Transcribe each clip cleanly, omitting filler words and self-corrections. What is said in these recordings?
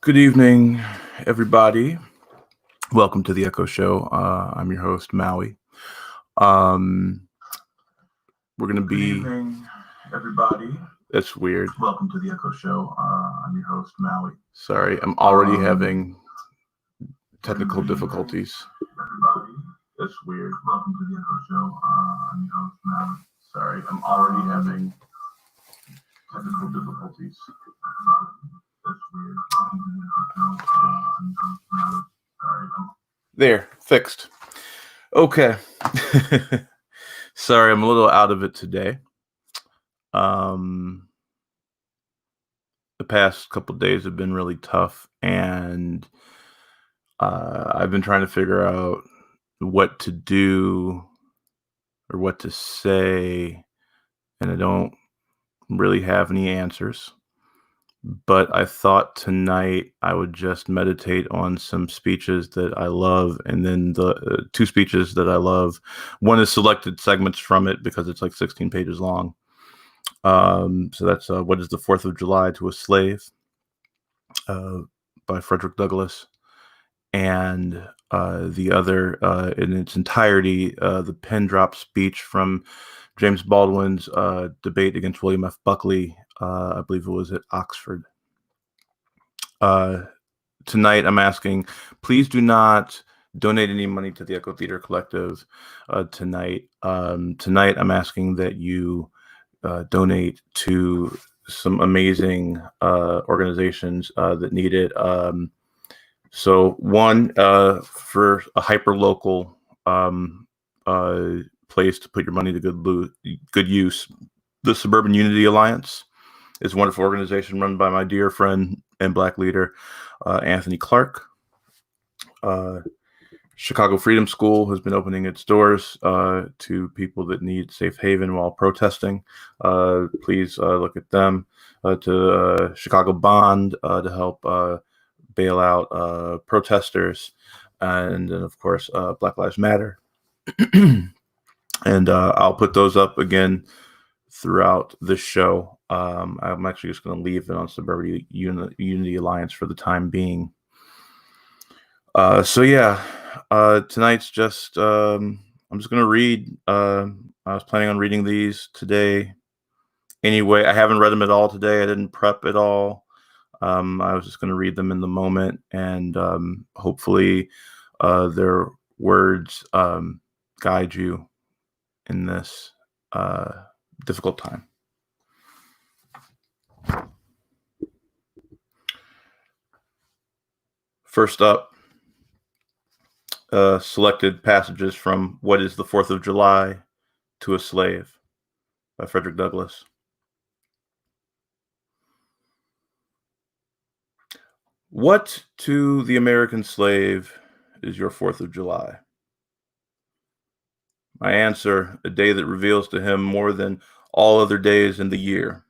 Good evening, everybody. Welcome to the Echo Show. I'm your host, Maui. Um, we're gonna be. Good evening, everybody. That's weird. Welcome to the Echo Show. I'm your host, Maui. Sorry, I'm already having technical difficulties. Everybody, that's weird. Welcome to the Echo Show. I'm your host, Maui. Sorry, I'm already having technical difficulties. That's weird. There, fixed. Okay. Sorry, I'm a little out of it today. The past couple days have been really tough, and I've been trying to figure out what to do or what to say, and I don't really have any answers. But I thought tonight I would just meditate on some speeches that I love, and then the two speeches that I love. One is selected segments from it because it's like 16 pages long. So that's What is the 4th of July to a Slave by Frederick Douglass. And the other, in its entirety, the pin drop speech from James Baldwin's debate against William F. Buckley. I believe it was at Oxford. Tonight, I'm asking, please do not donate any money to the Echo Theater Collective tonight. Tonight, I'm asking that you donate to some amazing organizations that need it. So one, for a hyper-local place to put your money to good use, the Suburban Unity Alliance is a wonderful organization run by my dear friend and Black leader, Anthony Clark. Chicago Freedom School has been opening its doors to people that need safe haven while protesting. Please look at them. To Chicago Bond to help bail out protesters. And then, of course, Black Lives Matter. And I'll put those up again throughout this show. I'm actually just going to leave it on Suburban Unity Alliance for the time being. Tonight's just, I'm just going to read. I was planning on reading these today. Anyway, I haven't read them at all today. I didn't prep at all. I was just going to read them in the moment, and hopefully their words guide you in this difficult time. First up, selected passages from What is the 4th of July to a Slave by Frederick Douglass. What to the American slave is your 4th of July? I answer, a day that reveals to him more than all other days in the year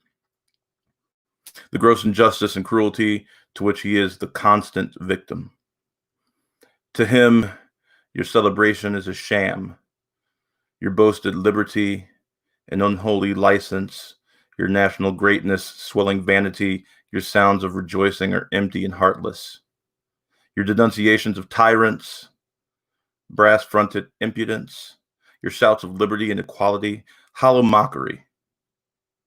the gross injustice and cruelty to which he is the constant victim. To him, your celebration is a sham. Your boasted liberty an unholy license, your national greatness swelling vanity, your sounds of rejoicing are empty and heartless. Your denunciations of tyrants, brass-fronted impudence, your shouts of liberty and equality, hollow mockery.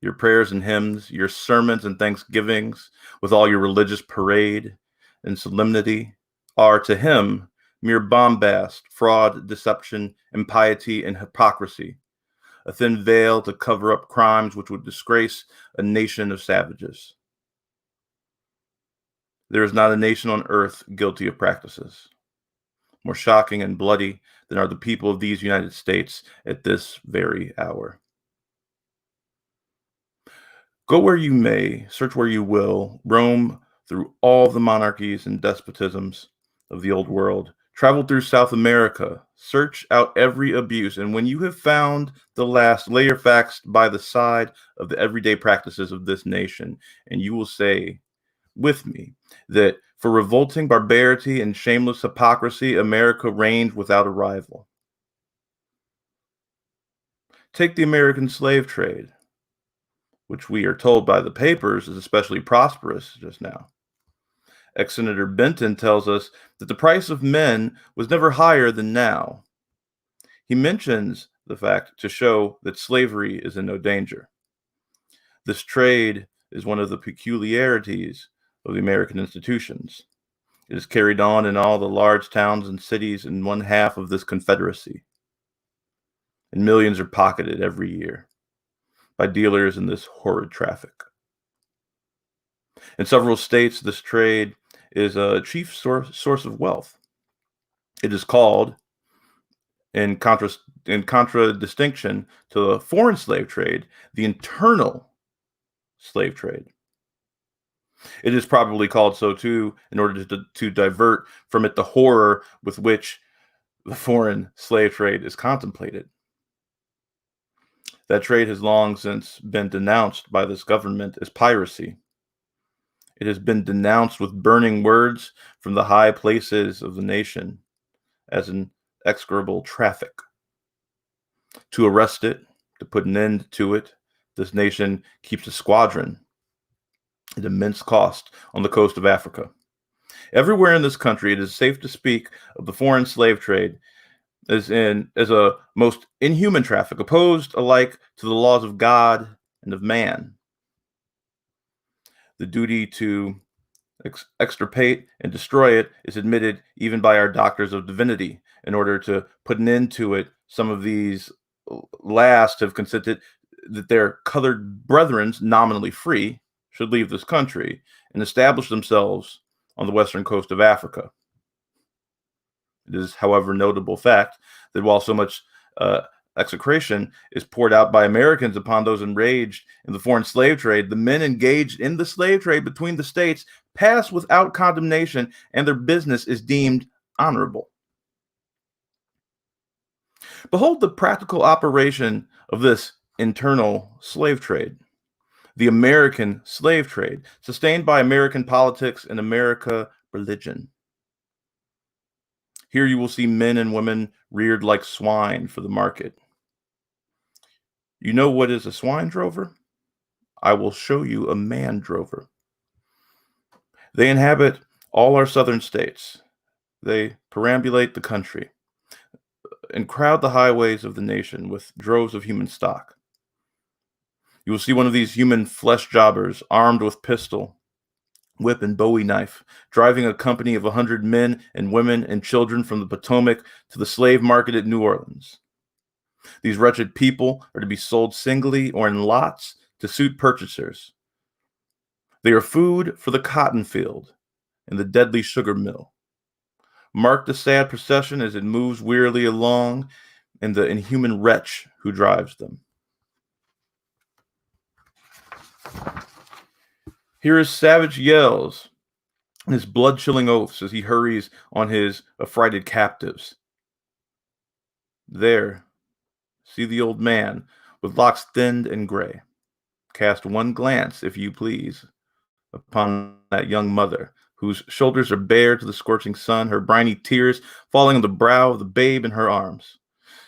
Your prayers and hymns, your sermons and thanksgivings, with all your religious parade and solemnity, are to him mere bombast, fraud, deception, impiety, and hypocrisy, a thin veil to cover up crimes which would disgrace a nation of savages. There is not a nation on earth guilty of practices more shocking and bloody than are the people of these United States at this very hour. Go where you may, search where you will, roam through all the monarchies and despotisms of the old world. Travel through South America, search out every abuse, and when you have found the last, lay your facts by the side of the everyday practices of this nation, and you will say with me that for revolting barbarity and shameless hypocrisy, America reigned without a rival. Take the American slave trade, which we are told by the papers is especially prosperous just now. Ex-Senator Benton tells us that the price of men was never higher than now. He mentions the fact to show that slavery is in no danger. This trade is one of the peculiarities of the American institutions. It is carried on in all the large towns and cities in one half of this confederacy, and millions are pocketed every year by dealers in this horrid traffic. In several states, this trade is a chief source of wealth. It is called, in contradistinction to the foreign slave trade, the internal slave trade. It is probably called so too in order to divert from it the horror with which the foreign slave trade is contemplated. That trade has long since been denounced by this government as piracy. It has been denounced with burning words from the high places of the nation as an execrable traffic. To arrest it, to put an end to it, this nation keeps a squadron at immense cost on the coast of Africa. Everywhere in this country, it is safe to speak of the foreign slave trade as a most inhuman traffic, opposed alike to the laws of God and of man. The duty to extirpate and destroy it is admitted even by our doctors of divinity. In order to put an end to it, some of these last have consented that their colored brethren, nominally free, should leave this country and establish themselves on the western coast of Africa. It is, however, notable fact that while so much execration is poured out by Americans upon those enraged in the foreign slave trade, the men engaged in the slave trade between the states pass without condemnation, and their business is deemed honorable. Behold the practical operation of this internal slave trade. The American slave trade, sustained by American politics and American religion. Here you will see men and women reared like swine for the market. You know what is a swine drover? I will show you a man drover. They inhabit all our southern states. They perambulate the country and crowd the highways of the nation with droves of human stock. You will see one of these human flesh jobbers armed with pistol, whip, and bowie knife, driving a company of 100 men and women and children from the Potomac to the slave market at New Orleans. These wretched people are to be sold singly or in lots to suit purchasers. They are food for the cotton field and the deadly sugar mill. Mark the sad procession as it moves wearily along, and the inhuman wretch who drives them. Hear his savage yells and his blood-chilling oaths as he hurries on his affrighted captives. There, see the old man with locks thinned and gray. Cast one glance, if you please, upon that young mother, whose shoulders are bare to the scorching sun, her briny tears falling on the brow of the babe in her arms.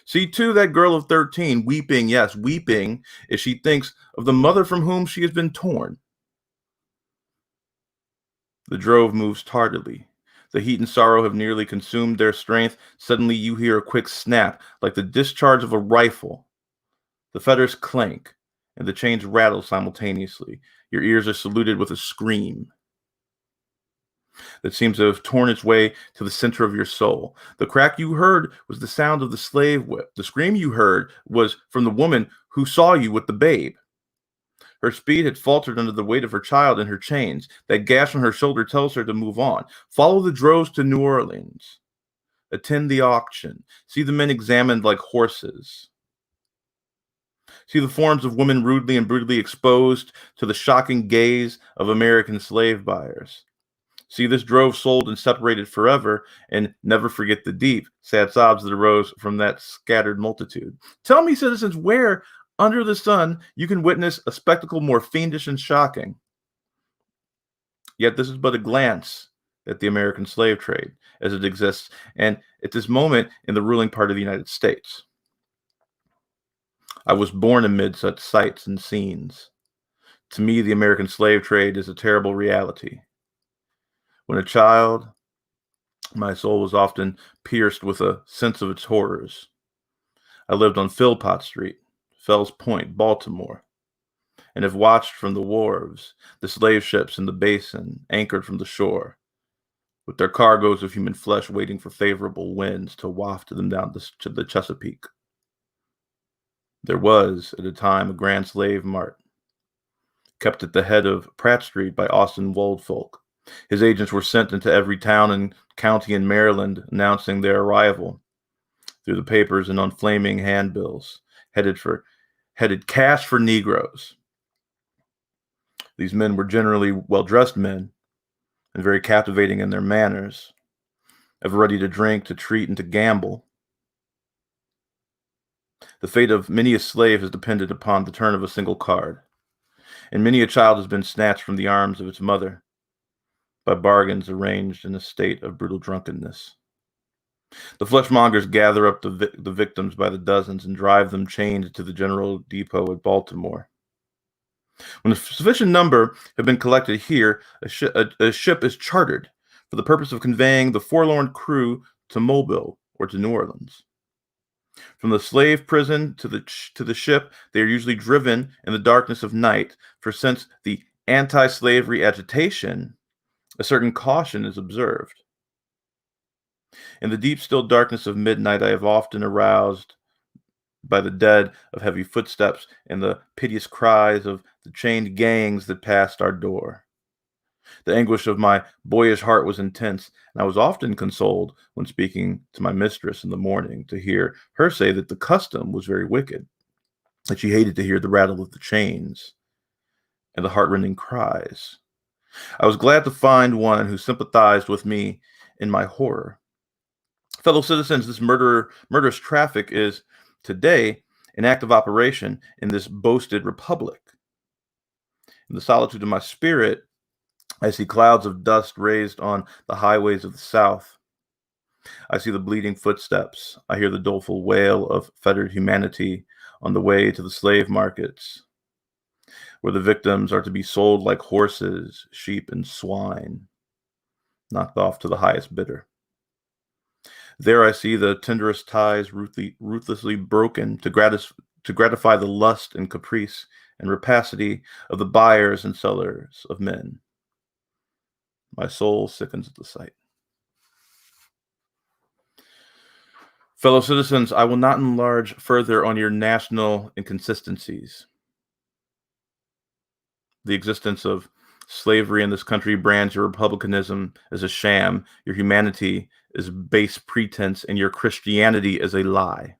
See, too, that girl of 13, weeping, yes, weeping, as she thinks of the mother from whom she has been torn. The drove moves tardily. The heat and sorrow have nearly consumed their strength. Suddenly you hear a quick snap, like the discharge of a rifle. The fetters clank, and the chains rattle simultaneously. Your ears are saluted with a scream that seems to have torn its way to the center of your soul. The crack you heard was the sound of the slave whip. The scream you heard was from the woman who saw you with the babe. Her speed had faltered under the weight of her child and her chains. That gash on her shoulder tells her to move on. Follow the droves to New Orleans. Attend the auction. See the men examined like horses. See the forms of women rudely and brutally exposed to the shocking gaze of American slave buyers. See this drove sold and separated forever, and never forget the deep, sad sobs that arose from that scattered multitude. Tell me, citizens, where under the sun you can witness a spectacle more fiendish and shocking. Yet this is but a glance at the American slave trade as it exists, and at this moment in the ruling part of the United States. I was born amid such sights and scenes. To me, the American slave trade is a terrible reality. When a child, my soul was often pierced with a sense of its horrors. I lived on Philpott Street, Fells Point, Baltimore, and have watched from the wharves the slave ships in the basin anchored from the shore, with their cargoes of human flesh waiting for favorable winds to waft them down to the Chesapeake. There was, at a time, a grand slave mart, kept at the head of Pratt Street by Austin Woldfolk. His agents were sent into every town and county in Maryland announcing their arrival through the papers and on flaming handbills, headed cash for Negroes. These men were generally well-dressed men and very captivating in their manners, ever ready to drink, to treat, and to gamble. The fate of many a slave has depended upon the turn of a single card, and many a child has been snatched from the arms of its mother by bargains arranged in a state of brutal drunkenness. The fleshmongers gather up the victims by the dozens and drive them chained to the General Depot at Baltimore. When a sufficient number have been collected here, a ship is chartered for the purpose of conveying the forlorn crew to Mobile or to New Orleans. From the slave prison to the ship, they are usually driven in the darkness of night, for since the anti-slavery agitation, a certain caution is observed. In the deep, still darkness of midnight, I have often aroused by the dead of heavy footsteps and the piteous cries of the chained gangs that passed our door. The anguish of my boyish heart was intense, and I was often consoled when speaking to my mistress in the morning to hear her say that the custom was very wicked, that she hated to hear the rattle of the chains and the heartrending cries. I was glad to find one who sympathized with me in my horror. Fellow citizens, this murderous traffic is today an active operation in this boasted republic. In the solitude of my spirit, I see clouds of dust raised on the highways of the South. I see the bleeding footsteps. I hear the doleful wail of fettered humanity on the way to the slave markets, where the victims are to be sold like horses, sheep, and swine, knocked off to the highest bidder. There I see the tenderest ties ruthlessly broken to gratify the lust and caprice and rapacity of the buyers and sellers of men. My soul sickens at the sight. Fellow citizens, I will not enlarge further on your national inconsistencies. The existence of slavery in this country brands your republicanism as a sham, your humanity as base pretense, and your Christianity as a lie.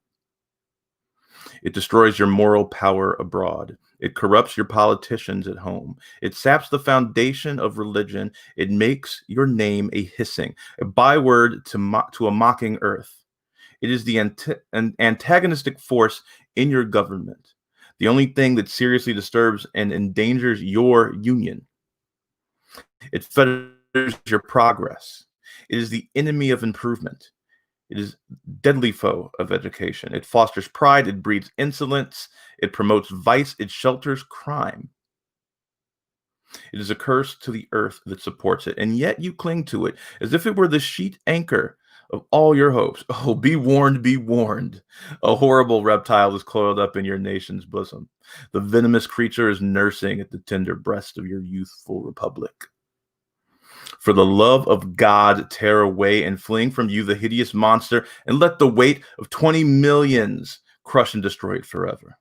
It destroys your moral power abroad. It corrupts your politicians at home. It saps the foundation of religion. It makes your name a hissing, a byword to a mocking earth. It is the antagonistic force in your government, the only thing that seriously disturbs and endangers your union. It fetters your progress. It is the enemy of improvement. It is deadly foe of education. It fosters pride. It breeds insolence. It promotes vice. It shelters crime. It is a curse to the earth that supports it, and yet you cling to it as if it were the sheet anchor of all your hopes. Oh, be warned, be warned. A horrible reptile is coiled up in your nation's bosom. The venomous creature is nursing at the tender breast of your youthful republic. For the love of God, tear away and fling from you the hideous monster, and let the weight of 20 millions crush and destroy it forever.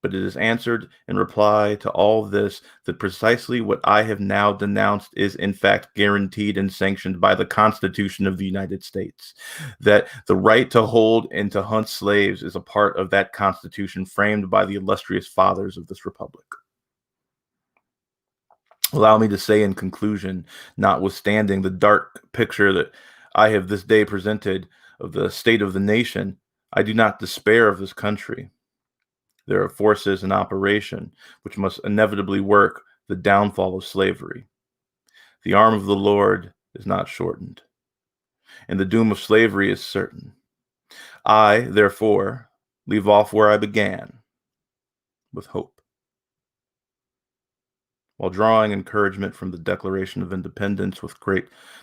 But it is answered in reply to all this that precisely what I have now denounced is in fact guaranteed and sanctioned by the Constitution of the United States, that the right to hold and to hunt slaves is a part of that Constitution framed by the illustrious fathers of this republic. Allow me to say in conclusion, notwithstanding the dark picture that I have this day presented of the state of the nation, I do not despair of this country. There are forces in operation which must inevitably work the downfall of slavery. The arm of the Lord is not shortened, and the doom of slavery is certain. I, therefore, leave off where I began, with hope. while drawing encouragement from the Declaration of Independence with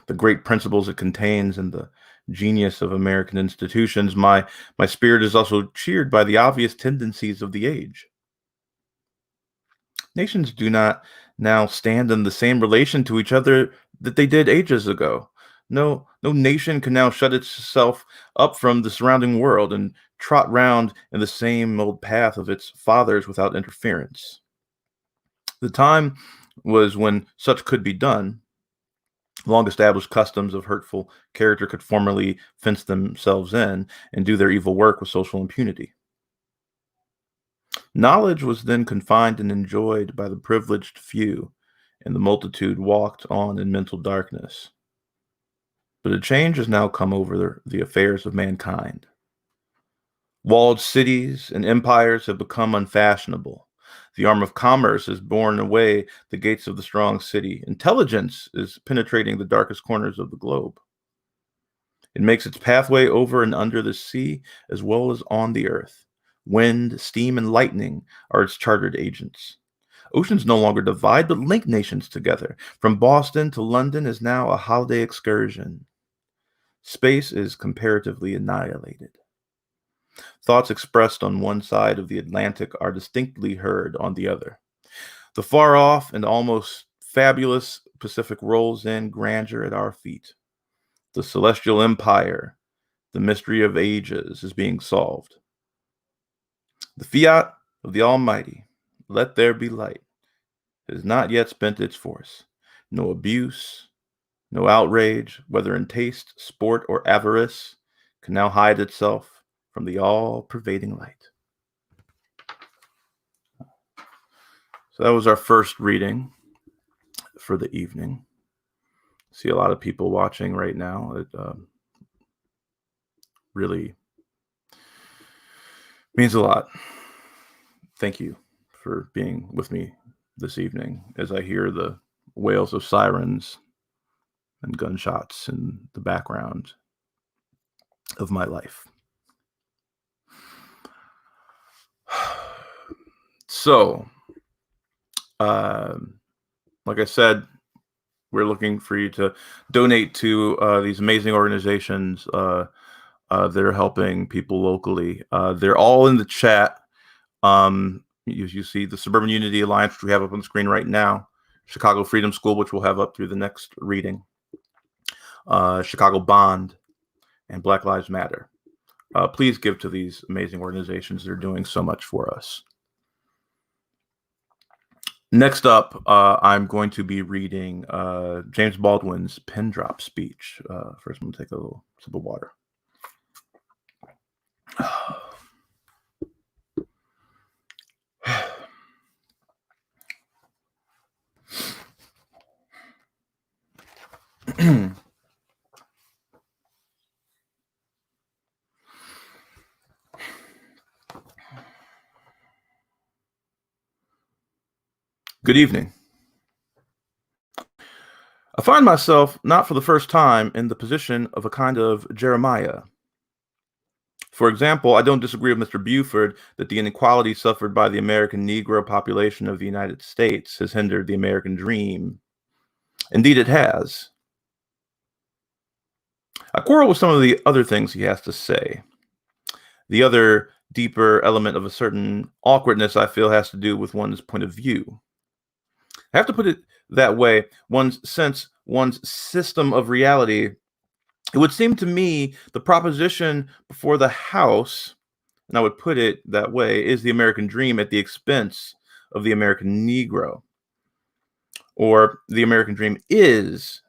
the great principles it contains and the genius of American institutions, my spirit is also cheered by the obvious tendencies of the age. Nations do not now stand in the same relation to each other that they did ages ago. No nation can now shut itself up from the surrounding world and trot round in the same old path of its fathers without interference. The time was when such could be done. Long established customs of hurtful character could formally fence themselves in and do their evil work with social impunity. Knowledge was then confined and enjoyed by the privileged few, and the multitude walked on in mental darkness. But a change has now come over the affairs of mankind. Walled cities and empires have become unfashionable. The arm of commerce has borne away the gates of the strong city. Intelligence is penetrating the darkest corners of the globe. It makes its pathway over and under the sea as well as on the earth. Wind, steam, and lightning are its chartered agents. Oceans no longer divide but link nations together. From Boston to London is now a holiday excursion. Space is comparatively annihilated. Thoughts expressed on one side of the Atlantic are distinctly heard on the other. The far off and almost fabulous Pacific rolls in grandeur at our feet. The celestial empire, the mystery of ages, is being solved. The fiat of the Almighty, let there be light, has not yet spent its force. No abuse, no outrage, whether in taste, sport, or avarice, can now hide itself from the all-pervading light. So that was our first reading for the evening. See a lot of people watching right now. It really means a lot. Thank you for being with me this evening as I hear the wails of sirens and gunshots in the background of my life. So, like I said, we're looking for you to donate to these amazing organizations that are helping people locally. They're all in the chat. You see the Suburban Unity Alliance, which we have up on the screen right now, Chicago Freedom School, which we'll have up through the next reading, Chicago Bond, and Black Lives Matter. Please give to these amazing organizations. They're doing so much for us. Next up, I'm going to be reading James Baldwin's Pin Drop speech. First, I'm going to take a little sip of water. Good evening. I find myself, not for the first time, in the position of a kind of Jeremiah. For example, I don't disagree with Mr. Buford that the inequality suffered by the American Negro population of the United States has hindered the American dream. Indeed, it has. I quarrel with some of the other things he has to say. The other deeper element of a certain awkwardness, I feel, has to do with one's point of view. I have to put it that way. One's system of reality. It would seem to me the proposition before the House, and I would put it that way, is the American dream at the expense of the American Negro. Or the American dream is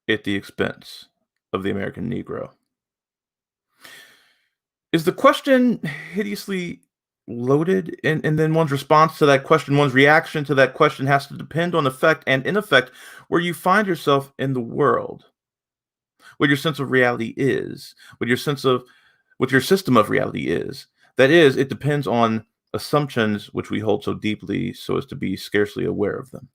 at the expense of the American Negro. Is the question hideously loaded? And then one's response to that question, one's reaction to that question has to depend on effect and in effect where you find yourself in the world, what your sense of reality is, what your system of reality is. That is, it depends on assumptions which we hold so deeply so as to be scarcely aware of them.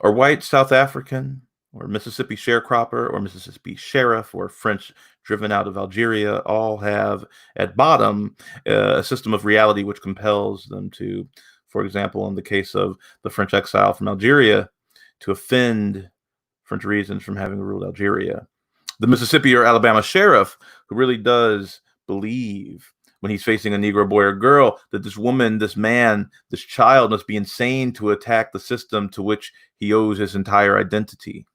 Are white South African, or Mississippi sharecropper, or Mississippi sheriff, or French driven out of Algeria, all have at bottom a system of reality which compels them to for example, in the case of the French exile from Algeria, to offend French reasons from having ruled Algeria. The Mississippi or Alabama sheriff who really does believe when he's facing a Negro boy or girl that this woman, this man, this child must be insane to attack the system to which he owes his entire identity.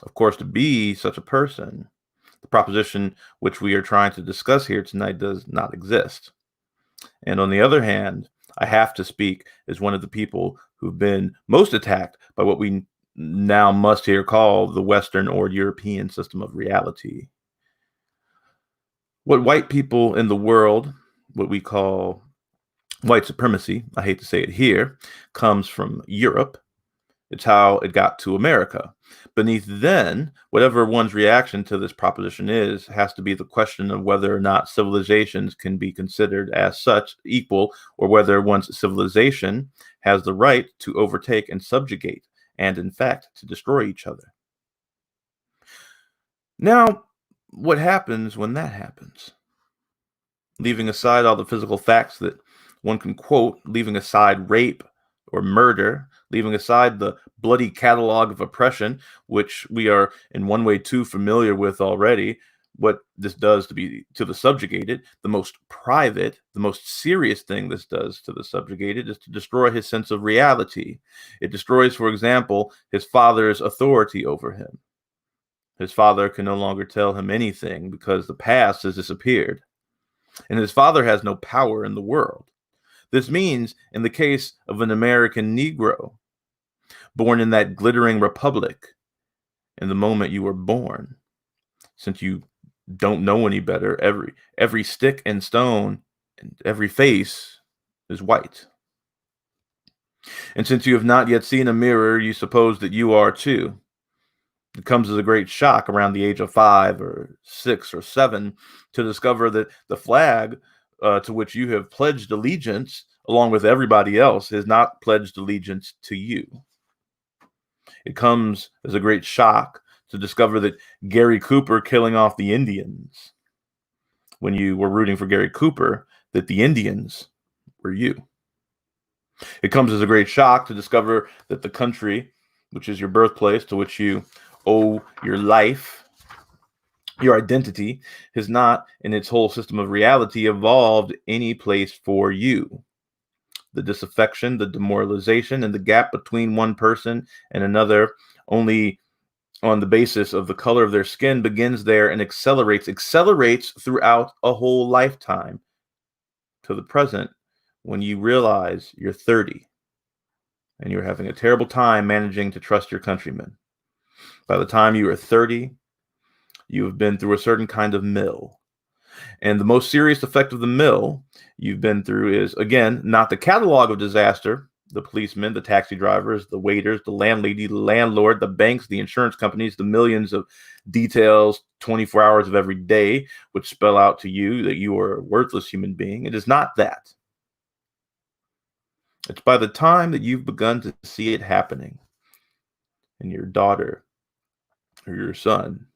Of course, to be such a person, the proposition which we are trying to discuss here tonight does not exist. And on the other hand, I have to speak as one of the people who've been most attacked by what we now must here call the Western or European system of reality. What white people in the world, what we call white supremacy, I hate to say it here, comes from Europe. It's how it got to America. Beneath then, whatever one's reaction to this proposition is, has to be the question of whether or not civilizations can be considered as such equal, or whether one's civilization has the right to overtake and subjugate, and in fact, to destroy each other. Now, what happens when that happens? Leaving aside all the physical facts that one can quote, leaving aside rape or murder, leaving aside the bloody catalog of oppression, which we are in one way too familiar with already, what this does to the subjugated, the most private, the most serious thing this does to the subjugated is to destroy his sense of reality. It destroys, for example, his father's authority over him. His father can no longer tell him anything because the past has disappeared. And his father has no power in the world. This means, in the case of an American Negro, born in that glittering republic, in the moment you were born, since you don't know any better, every stick and stone and every face is white. And since you have not yet seen a mirror, you suppose that you are too. It comes as a great shock around the age of 5 or 6 or 7 to discover that the flag to which you have pledged allegiance, along with everybody else, has not pledged allegiance to you. It comes as a great shock to discover that Gary Cooper killing off the Indians, when you were rooting for Gary Cooper, that the Indians were you. It comes as a great shock to discover that the country, which is your birthplace, to which you owe your life, your identity, has not, in its whole system of reality, evolved any place for you. The disaffection, the demoralization, and the gap between one person and another, only on the basis of the color of their skin, begins there and accelerates throughout a whole lifetime to the present, when you realize you're 30 and you're having a terrible time managing to trust your countrymen. By the time you are 30, you have been through a certain kind of mill. And the most serious effect of the mill you've been through is, again, not the catalog of disaster, the policemen, the taxi drivers, the waiters, the landlady, the landlord, the banks, the insurance companies, the millions of details, 24 hours of every day, which spell out to you that you are a worthless human being. It is not that. It's by the time that you've begun to see it happening in your daughter or your son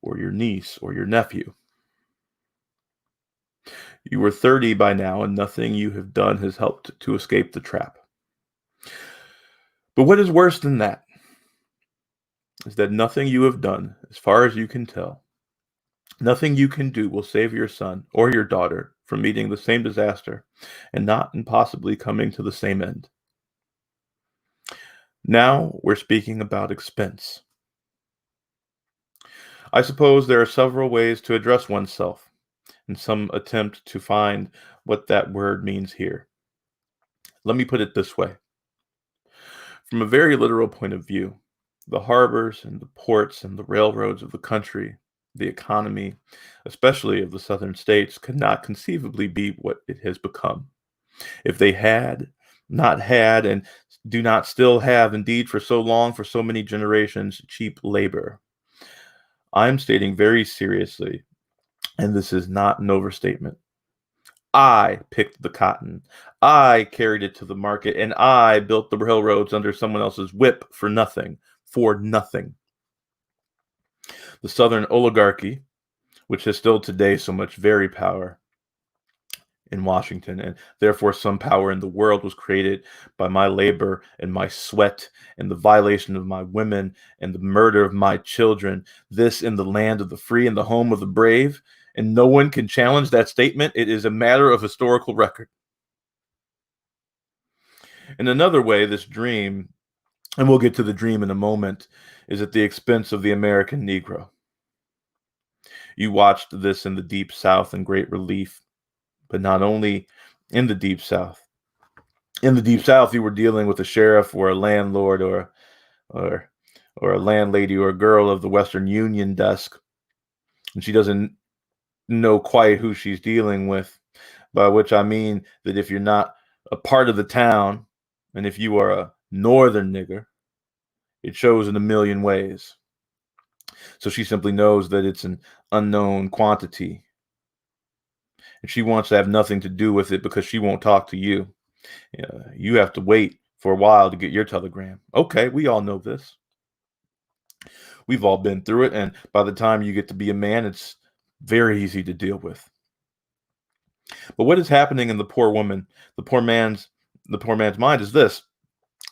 or your niece or your nephew. You are 30 by now, and nothing you have done has helped to escape the trap. But what is worse than that is that nothing you have done, as far as you can tell, nothing you can do will save your son or your daughter from meeting the same disaster and not impossibly coming to the same end. Now we're speaking about expense. I suppose there are several ways to address oneself, in some attempt to find what that word means here. Let me put it this way. From a very literal point of view, the harbors and the ports and the railroads of the country, the economy, especially of the southern states, could not conceivably be what it has become. If they had not had and do not still have, indeed, for so long, for so many generations, cheap labor. I'm stating very seriously, and this is not an overstatement, I picked the cotton, I carried it to the market, and I built the railroads under someone else's whip for nothing. The Southern oligarchy, which has still today so much very power, in Washington, and therefore some power in the world was created by my labor and my sweat and the violation of my women and the murder of my children. This in the land of the free and the home of the brave, and no one can challenge that statement. It is a matter of historical record. In another way, this dream, and we'll get to the dream in a moment, is at the expense of the American Negro. You watched this in the Deep South in great relief, but not only in the Deep South. In the Deep South, you were dealing with a sheriff or a landlord or or a landlady or a girl of the Western Union desk, and she doesn't know quite who she's dealing with. By which I mean that if you're not a part of the town, and if you are a northern nigger, it shows in a million ways. So she simply knows that it's an unknown quantity, and she wants to have nothing to do with it because she won't talk to you. You have to wait for a while to get your telegram. Okay, we all know this. We've all been through it, and by the time you get to be a man, it's very easy to deal with. But what is happening in the poor woman, the poor man's mind is this.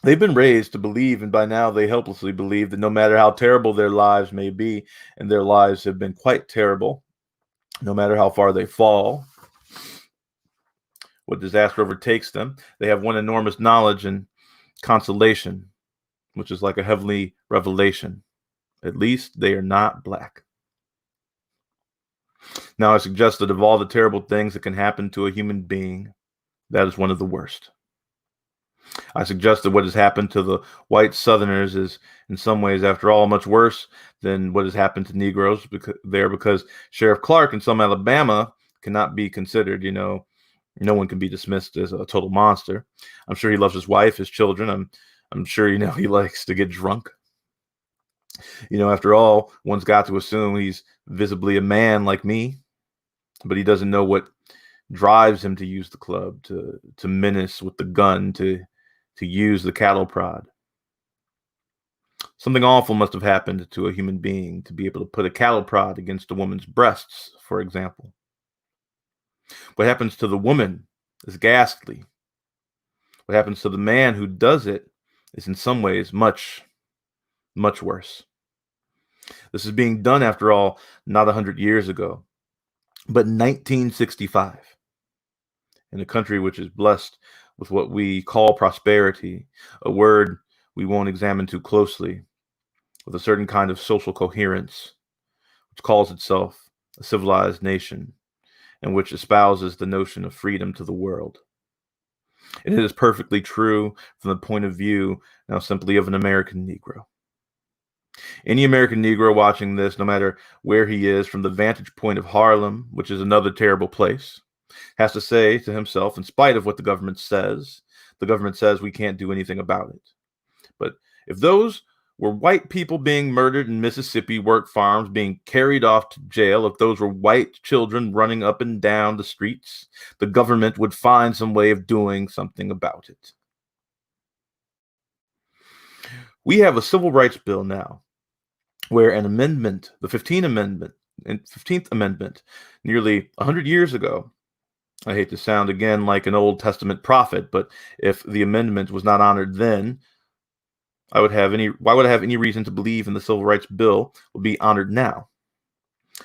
They've been raised to believe, and by now they helplessly believe, that no matter how terrible their lives may be, and their lives have been quite terrible, no matter how far they fall, what disaster overtakes them, they have one enormous knowledge and consolation, which is like a heavenly revelation. At least they are not black. Now, I suggest that of all the terrible things that can happen to a human being, that is one of the worst. I suggest that what has happened to the white Southerners is, in some ways, after all, much worse than what has happened to Negroes because Sheriff Clark in some Alabama cannot be considered, no one can be dismissed as a total monster. I'm sure he loves his wife, his children. I'm sure, he likes to get drunk. After all, one's got to assume he's visibly a man like me, but he doesn't know what drives him to use the club, to menace with the gun, to use the cattle prod. Something awful must have happened to a human being to be able to put a cattle prod against a woman's breasts, for example. What happens to the woman is ghastly. What happens to the man who does it is in some ways much, much worse. This is being done, after all, not 100 years ago, but 1965, in a country which is blessed with what we call prosperity, a word we won't examine too closely, with a certain kind of social coherence, which calls itself a civilized nation, and which espouses the notion of freedom to the world. And it is perfectly true from the point of view now simply of an American Negro. Any American Negro watching this, no matter where he is, from the vantage point of Harlem, which is another terrible place, has to say to himself, in spite of what the government says we can't do anything about it. But if those were white people being murdered in Mississippi work farms, being carried off to jail, if those were white children running up and down the streets, the government would find some way of doing something about it. We have a civil rights bill now where an amendment, the 15th Amendment, nearly 100 years ago, I hate to sound again like an Old Testament prophet, but if the amendment was not honored then, why would I have any reason to believe in the Civil Rights Bill will be honored now?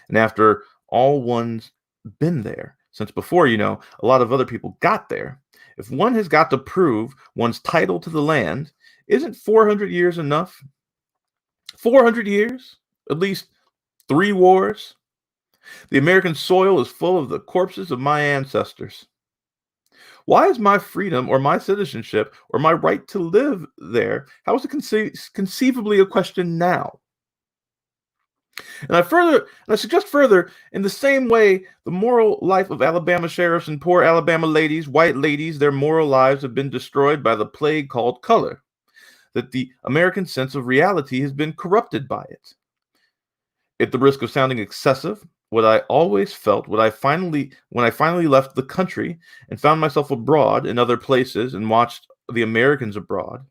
And after all one's been there, since before, a lot of other people got there, if one has got to prove one's title to the land, isn't 400 years enough? 400 years? At least 3 wars? The American soil is full of the corpses of my ancestors. Why is my freedom or my citizenship or my right to live there, how is it conceivably a question now? And I suggest further, in the same way, the moral life of Alabama sheriffs and poor Alabama ladies, white ladies, their moral lives have been destroyed by the plague called color, that the American sense of reality has been corrupted by it. At the risk of sounding excessive, what I always felt when I finally left the country and found myself abroad in other places and watched the Americans abroad,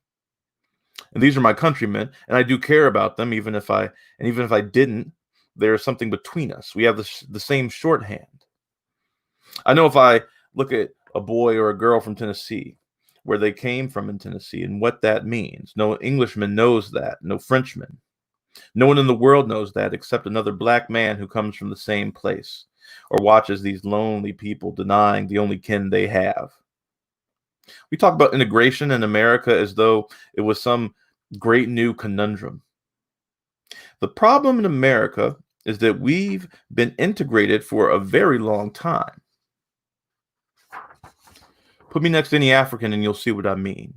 and these are my countrymen, and I do care about them, even if I didn't, there is something between us. We have the same shorthand. I know if I look at a boy or a girl from Tennessee, where they came from in Tennessee and what that means. No Englishman knows that, no Frenchman. No one in the world knows that except another black man who comes from the same place or watches these lonely people denying the only kin they have. We talk about integration in America as though it was some great new conundrum. The problem in America is that we've been integrated for a very long time. Put me next to any African and you'll see what I mean.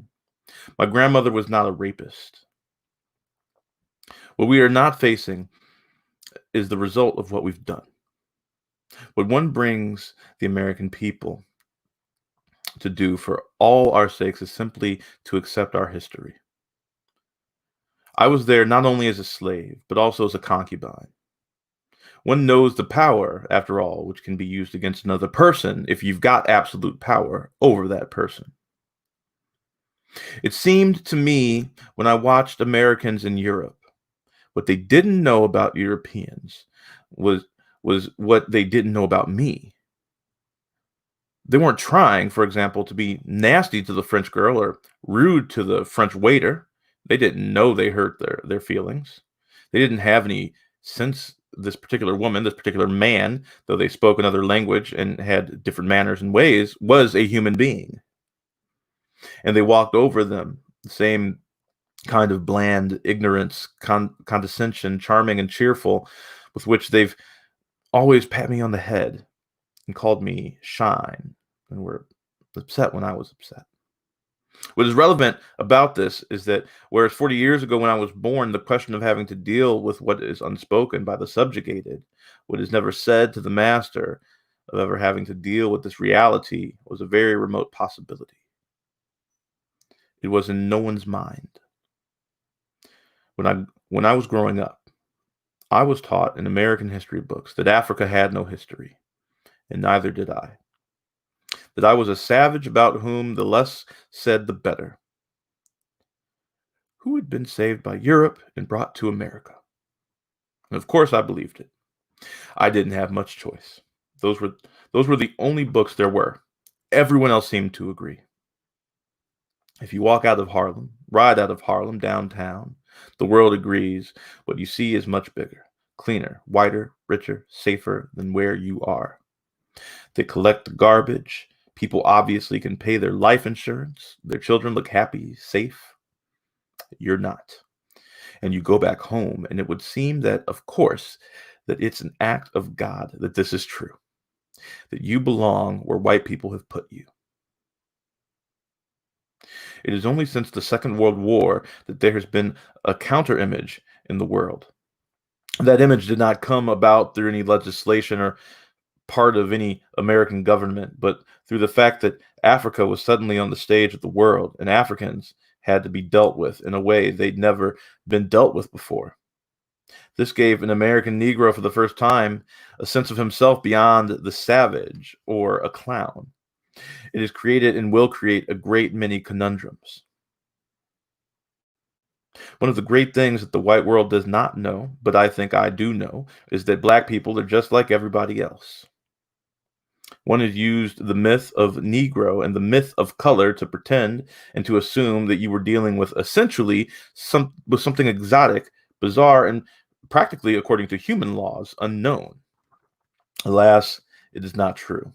My grandmother was not a rapist. What we are not facing is the result of what we've done. What one brings the American people to do for all our sakes is simply to accept our history. I was there not only as a slave, but also as a concubine. One knows the power, after all, which can be used against another person if you've got absolute power over that person. It seemed to me when I watched Americans in Europe, what they didn't know about Europeans was what they didn't know about me. They weren't trying, for example, to be nasty to the French girl or rude to the French waiter. They didn't know they hurt their feelings. They didn't have any sense this particular woman, this particular man, though they spoke another language and had different manners and ways, was a human being. And they walked over them, the same kind of bland ignorance, condescension, charming and cheerful, with which they've always pat me on the head and called me shine and were upset when I was upset. What is relevant about this is that whereas 40 years ago when I was born, the question of having to deal with what is unspoken by the subjugated, what is never said to the master, of ever having to deal with this reality was a very remote possibility. It was in no one's mind. When I was growing up, I was taught in American history books that Africa had no history, and neither did I. That I was a savage about whom the less said the better, who had been saved by Europe and brought to America. And of course I believed it. I didn't have much choice. Those were the only books there were. Everyone else seemed to agree. If you walk out of Harlem, ride out of Harlem downtown, the world agrees what you see is much bigger, cleaner, whiter, richer, safer than where you are. They collect the garbage. People obviously can pay their life insurance. Their children look happy, safe. You're not. And you go back home, and it would seem that, of course, that it's an act of God that this is true, that you belong where white people have put you. It is only since the Second World War that there has been a counter image in the world. That image did not come about through any legislation or part of any American government, but through the fact that Africa was suddenly on the stage of the world and Africans had to be dealt with in a way they'd never been dealt with before. This gave an American Negro for the first time a sense of himself beyond the savage or a clown. It has created and will create a great many conundrums. One of the great things that the white world does not know, but I think I do know, is that black people are just like everybody else. One has used the myth of Negro and the myth of color to pretend and to assume that you were dealing with essentially something exotic, bizarre, and practically, according to human laws, unknown. Alas, it is not true.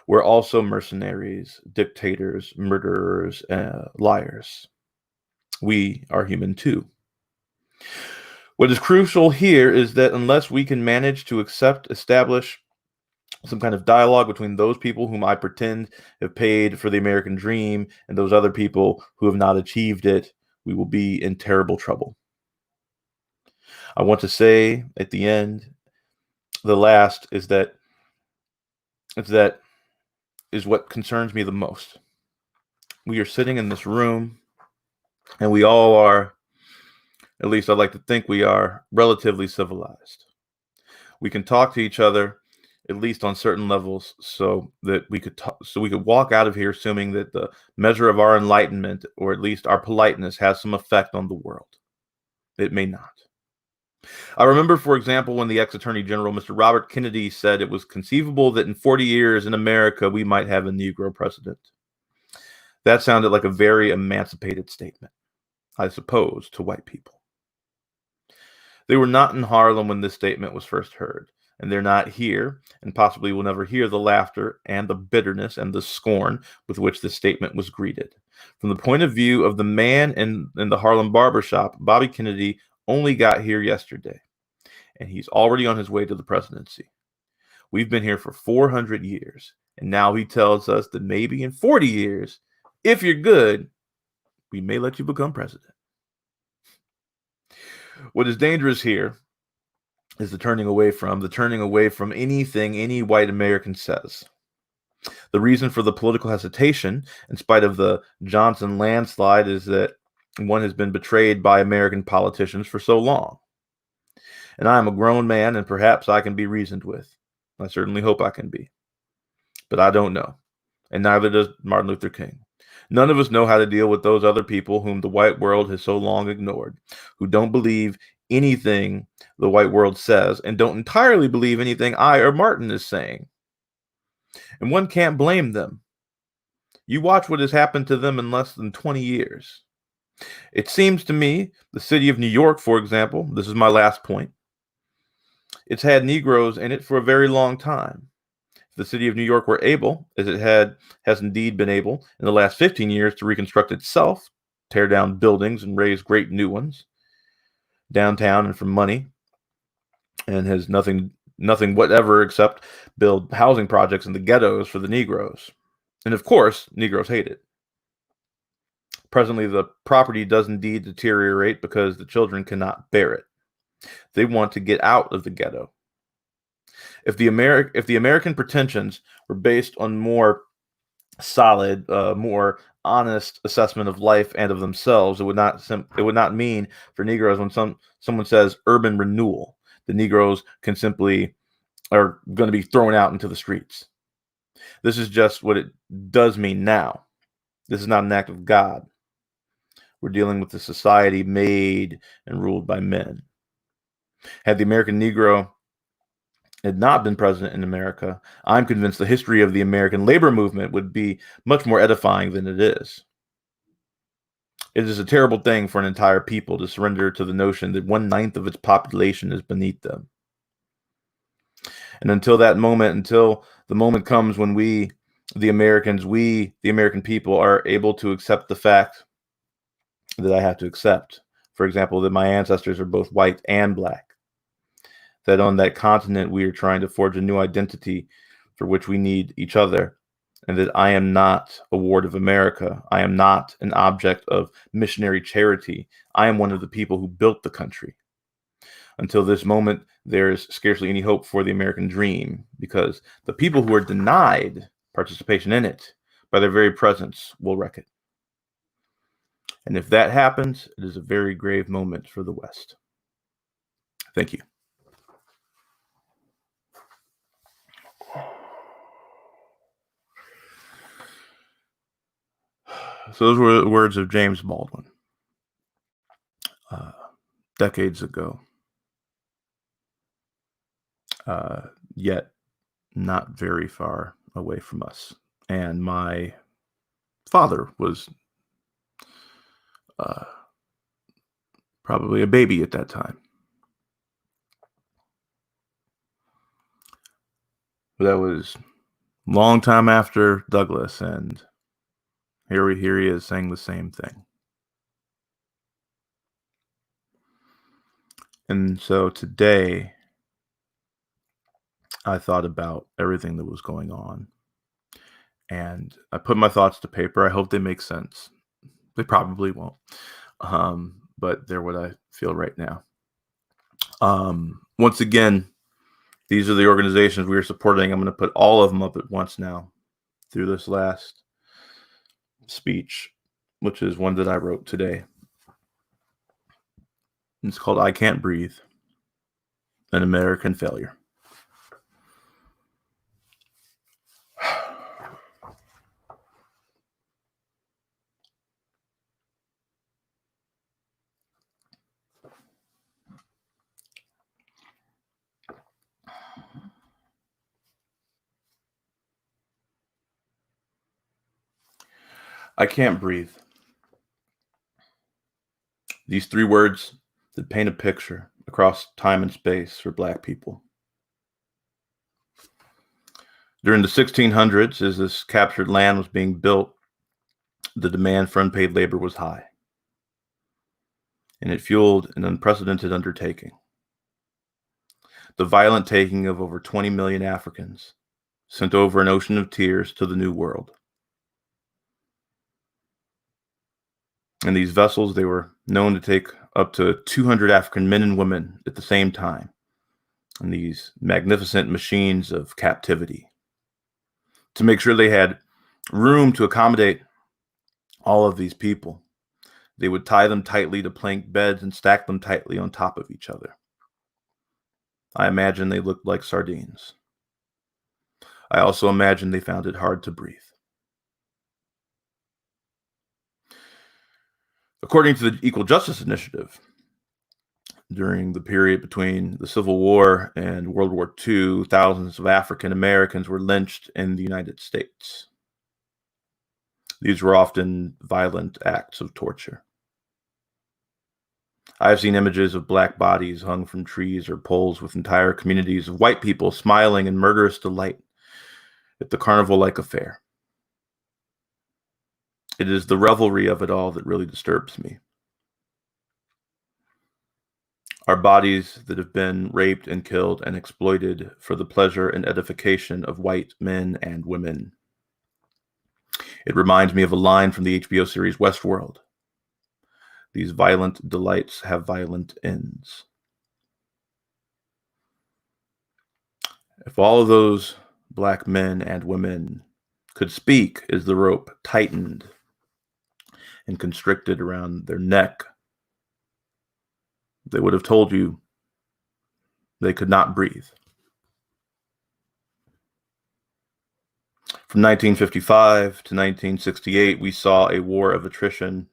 We're also mercenaries, dictators, murderers, liars. We are human too. What is crucial here is that unless we can manage to establish some kind of dialogue between those people whom I pretend have paid for the American dream and those other people who have not achieved it, we will be in terrible trouble. I want to say at the end, the last is that is what concerns me the most. We are sitting in this room and we all are, at least I like to think we are, relatively civilized. We can talk to each other at least on certain levels, so that we could walk out of here assuming that the measure of our enlightenment, or at least our politeness, has some effect on the world. It may not. I remember, for example, when the ex-Attorney General, Mr. Robert Kennedy, said it was conceivable that in 40 years in America we might have a Negro president. That sounded like a very emancipated statement, I suppose, to white people. They were not in Harlem when this statement was first heard, and they're not here, and possibly will never hear the laughter and the bitterness and the scorn with which this statement was greeted. From the point of view of the man in the Harlem barbershop, Bobby Kennedy only got here yesterday, and he's already on his way to the presidency. We've been here for 400 years, and now he tells us that maybe in 40 years, if you're good, we may let you become president. What is dangerous here is the turning away from anything any white American says. The reason for the political hesitation, in spite of the Johnson landslide, is that one has been betrayed by American politicians for so long. And I am a grown man, and perhaps I can be reasoned with. I certainly hope I can be. But I don't know. And neither does Martin Luther King. None of us know how to deal with those other people whom the white world has so long ignored, who don't believe anything the white world says and don't entirely believe anything I or Martin is saying. And one can't blame them. You watch what has happened to them in less than 20 years. It seems to me, the city of New York, for example, this is my last point, it's had Negroes in it for a very long time. If the city of New York were able, as it has indeed been able in the last 15 years to reconstruct itself, tear down buildings and raise great new ones downtown and for money, and has nothing whatever except build housing projects in the ghettos for the Negroes. And of course, Negroes hate it. Presently, the property does indeed deteriorate because the children cannot bear it. They want to get out of the ghetto. If the American pretensions were based on more solid, more honest assessment of life and of themselves, it would not mean for Negroes when someone says urban renewal, the Negroes can simply are going to be thrown out into the streets. This is just what it does mean now. This is not an act of God. We're dealing with a society made and ruled by men. Had the American Negro had not been president in America, I'm convinced the history of the American labor movement would be much more edifying than it is. It is a terrible thing for an entire people to surrender to the notion that 1/9 of its population is beneath them. And until the moment comes when the American people, are able to accept the fact that I have to accept, for example, that my ancestors are both white and black, that on that continent we are trying to forge a new identity for which we need each other, and that I am not a ward of America. I am not an object of missionary charity. I am one of the people who built the country. Until this moment, there is scarcely any hope for the American dream, because the people who are denied participation in it by their very presence will wreck it. And if that happens, it is a very grave moment for the West. Thank you. So those were the words of James Baldwin, decades ago, yet not very far away from us. And my father was probably a baby at that time. But that was a long time after Douglas, and here he is saying the same thing. And so today, I thought about everything that was going on, and I put my thoughts to paper. I hope they make sense. They probably won't, but they're what I feel right now. Once again, these are the organizations we are supporting. I'm going to put all of them up at once now through this last speech, which is one that I wrote today. It's called I Can't Breathe, an American Failure. I can't breathe. These three words that paint a picture across time and space for Black people. During the 1600s, as this captured land was being built, the demand for unpaid labor was high, and it fueled an unprecedented undertaking: the violent taking of over 20 million Africans, sent over an ocean of tears to the New World. And these vessels, they were known to take up to 200 African men and women at the same time, and these magnificent machines of captivity, to make sure they had room to accommodate all of these people. They would tie them tightly to plank beds and stack them tightly on top of each other. I imagine they looked like sardines. I also imagine they found it hard to breathe. According to the Equal Justice Initiative, during the period between the Civil War and World War II, thousands of African Americans were lynched in the United States. These were often violent acts of torture. I've seen images of Black bodies hung from trees or poles with entire communities of white people smiling in murderous delight at the carnival-like affair. It is the revelry of it all that really disturbs me. Our bodies that have been raped and killed and exploited for the pleasure and edification of white men and women. It reminds me of a line from the HBO series Westworld. These violent delights have violent ends. If all of those Black men and women could speak as the rope tightened and constricted around their neck, they would have told you they could not breathe. From 1955 to 1968, we saw a war of attrition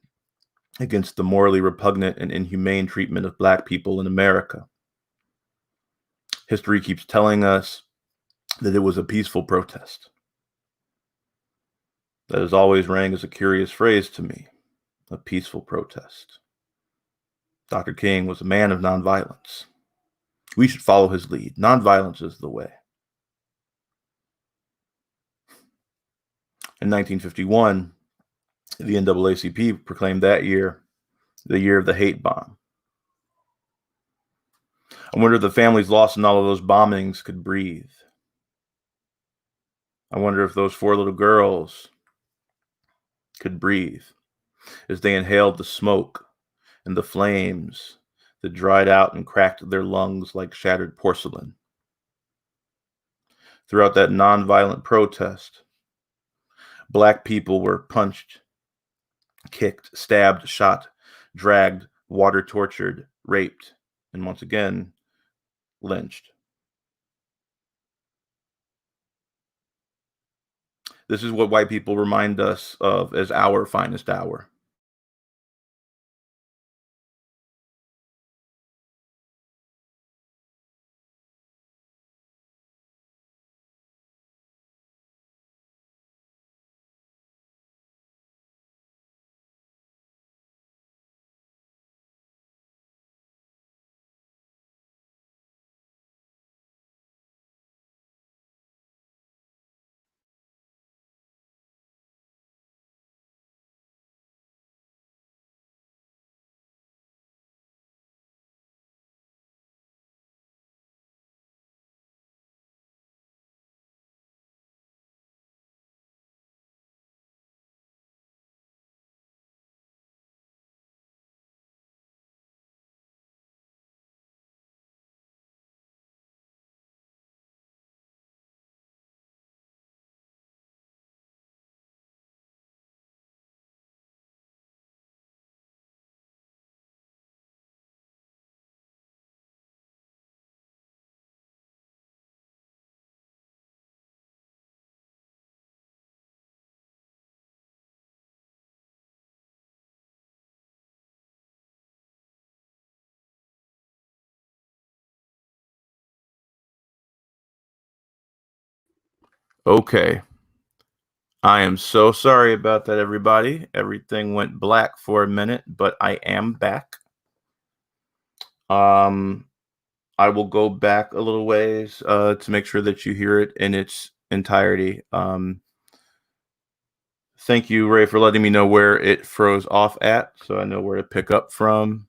against the morally repugnant and inhumane treatment of Black people in America. History keeps telling us that it was a peaceful protest. That has always rang as a curious phrase to me, a peaceful protest. Dr. King was a man of nonviolence. We should follow his lead. Nonviolence is the way. In 1951, the NAACP proclaimed that year the year of the hate bomb. I wonder if the families lost in all of those bombings could breathe. I wonder if those 4 little girls could breathe as they inhaled the smoke and the flames that dried out and cracked their lungs like shattered porcelain. Throughout that nonviolent protest, Black people were punched, kicked, stabbed, shot, dragged, water tortured, raped, and once again, lynched. This is what white people remind us of as our finest hour. Okay, I am so sorry about that, everybody. Everything went black for a minute, but I am back. Um, I will go back a little ways to make sure that you hear it in its entirety. Thank you, Ray, for letting me know where it froze off at, so I know where to pick up from.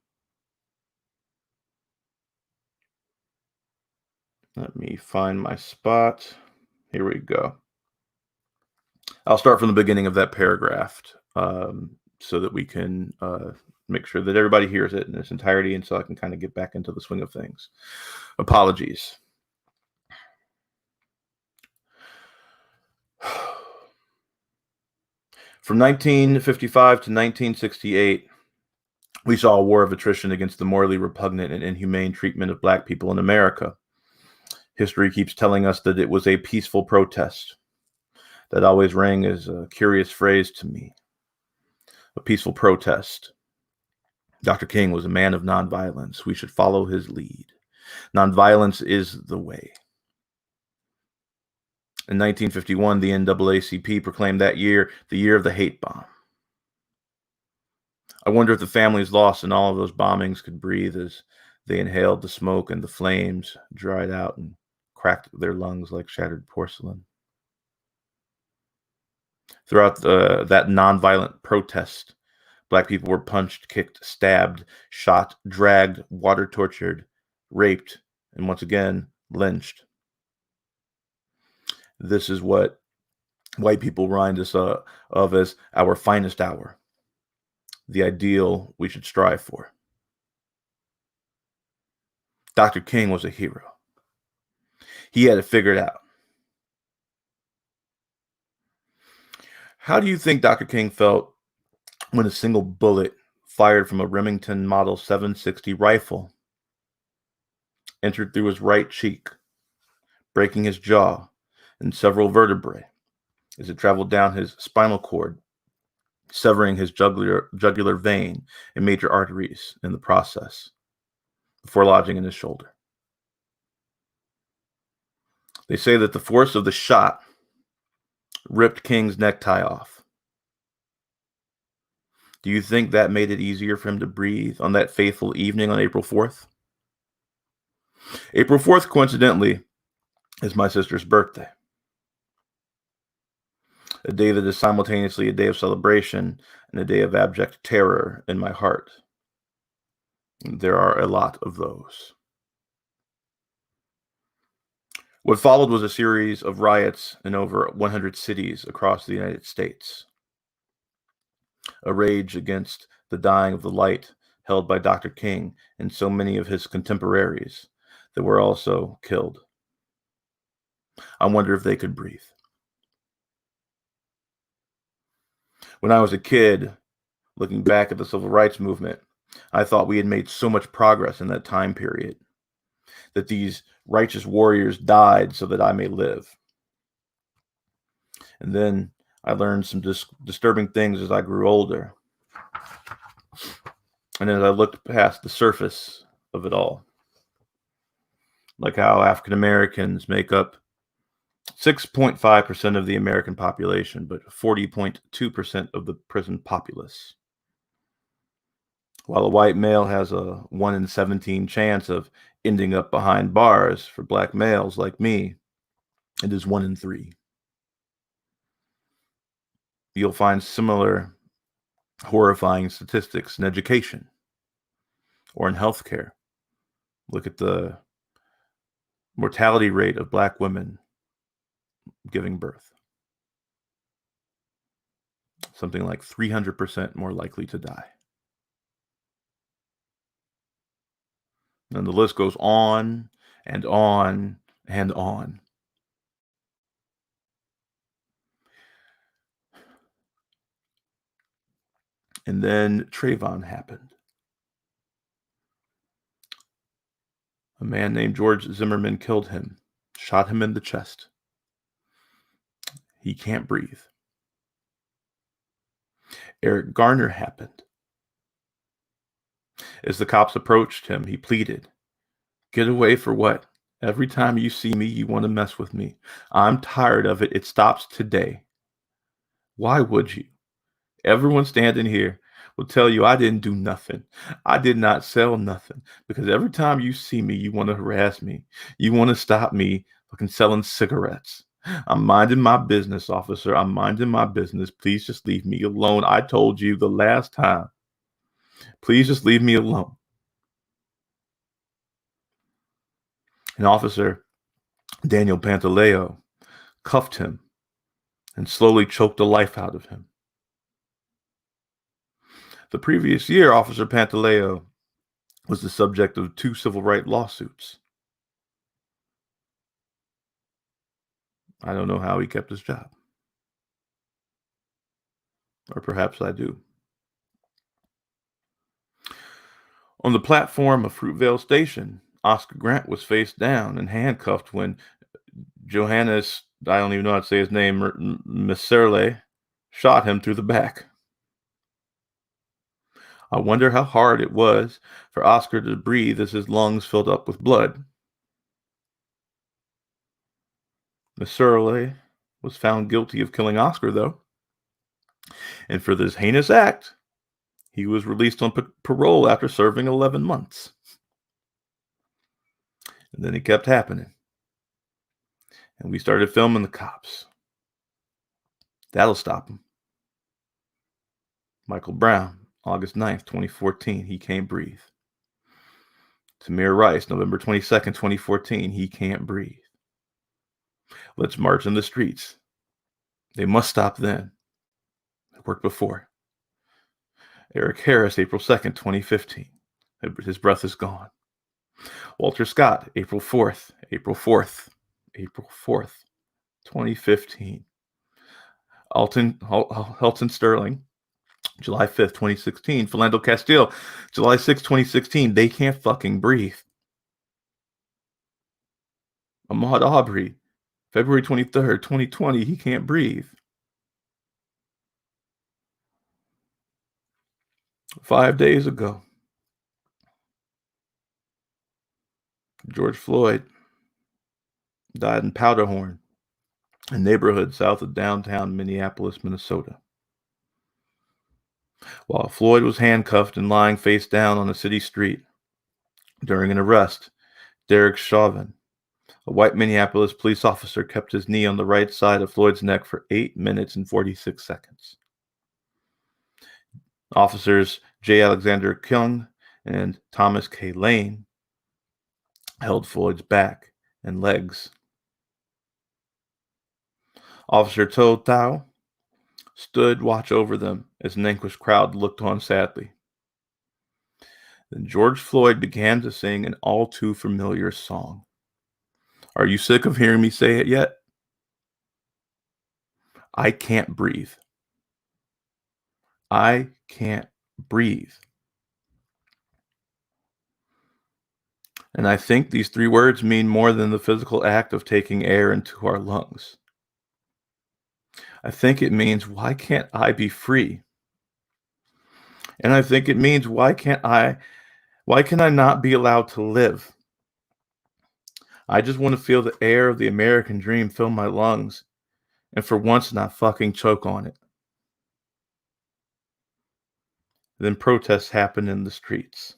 Let me find my spot. Here we go. I'll start from the beginning of that paragraph so that we can make sure that everybody hears it in its entirety, and so I can kind of get back into the swing of things. Apologies. From 1955 to 1968, we saw a war of attrition against the morally repugnant and inhumane treatment of Black people in America. History keeps telling us that it was a peaceful protest. That always rang as a curious phrase to me. A peaceful protest. Dr. King was a man of nonviolence. We should follow his lead. Nonviolence is the way. In 1951, the NAACP proclaimed that year the year of the hate bomb. I wonder if the families lost in all of those bombings could breathe as they inhaled the smoke and the flames dried out and cracked their lungs like shattered porcelain. Throughout that nonviolent protest, Black people were punched, kicked, stabbed, shot, dragged, water tortured, raped, and once again, lynched. This is what white people remind us of as our finest hour, the ideal we should strive for. Dr. King was a hero. He had it figured out. How do you think Dr. King felt when a single bullet fired from a Remington Model 760 rifle entered through his right cheek, breaking his jaw and several vertebrae as it traveled down his spinal cord, severing his jugular vein and major arteries in the process, before lodging in his shoulder? They say that the force of the shot ripped King's necktie off. Do you think that made it easier for him to breathe on that fateful evening on April 4th? April 4th, coincidentally, is my sister's birthday. A day that is simultaneously a day of celebration and a day of abject terror in my heart. There are a lot of those. What followed was a series of riots in over 100 cities across the United States. A rage against the dying of the light held by Dr. King and so many of his contemporaries that were also killed. I wonder if they could breathe. When I was a kid, looking back at the civil rights movement, I thought we had made so much progress in that time period, that these righteous warriors died so that I may live. And then I learned some disturbing things as I grew older. And as I looked past the surface of it all, like how African Americans make up 6.5% of the American population, but 40.2% of the prison populace. While a white male has a 1 in 17 chance of ending up behind bars, for Black males like me, it is 1 in 3. You'll find similar horrifying statistics in education or in healthcare. Look at the mortality rate of Black women giving birth. Something like 300% more likely to die. And the list goes on and on and on. And then Trayvon happened. A man named George Zimmerman killed him, shot him in the chest. He can't breathe. Eric Garner happened. As the cops approached him, he pleaded, "Get away for what? Every time you see me, you want to mess with me. I'm tired of it. It stops today." Why would you? Everyone standing here will tell you I didn't do nothing. I did not sell nothing because every time you see me, you want to harass me. You want to stop me fucking selling cigarettes. I'm minding my business, officer. I'm minding my business. Please just leave me alone. I told you the last time. Please just leave me alone. And Officer Daniel Pantaleo cuffed him and slowly choked the life out of him. The previous year, Officer Pantaleo was the subject of 2 civil rights lawsuits. I don't know how he kept his job. Or perhaps I do. On the platform of Fruitvale Station, Oscar Grant was face down and handcuffed when Johannes, I don't even know how to say his name, Miserle, shot him through the back. I wonder how hard it was for Oscar to breathe as his lungs filled up with blood. Miserle was found guilty of killing Oscar, though. And for this heinous act, he was released on parole after serving 11 months. And then it kept happening. And we started filming the cops. That'll stop him. Michael Brown, August 9th, 2014, he can't breathe. Tamir Rice, November 22nd, 2014, he can't breathe. Let's march in the streets. They must stop then. It worked before. Eric Harris, April 2nd, 2015. His breath is gone. Walter Scott, April 4th, 2015. Helton Sterling, July 5th, 2016. Philando Castile, July 6th, 2016. They can't fucking breathe. Ahmaud Arbery, February 23rd, 2020. He can't breathe. 5 days ago, George Floyd died in Powderhorn, a neighborhood south of downtown Minneapolis, Minnesota. While Floyd was handcuffed and lying face down on a city street during an arrest, Derek Chauvin, a white Minneapolis police officer, kept his knee on the right side of Floyd's neck for 8 minutes and 46 seconds. Officers J. Alexander Kung and Thomas K. Lane held Floyd's back and legs. Officer To Tao stood watch over them as an anguished crowd looked on sadly. Then George Floyd began to sing an all too familiar song. Are you sick of hearing me say it yet? I can't breathe. I can't breathe. And I think these 3 words mean more than the physical act of taking air into our lungs. I think it means, why can't I be free? And I think it means, why can I not be allowed to live? I just want to feel the air of the American dream fill my lungs and for once not fucking choke on it. Then protests happen in the streets.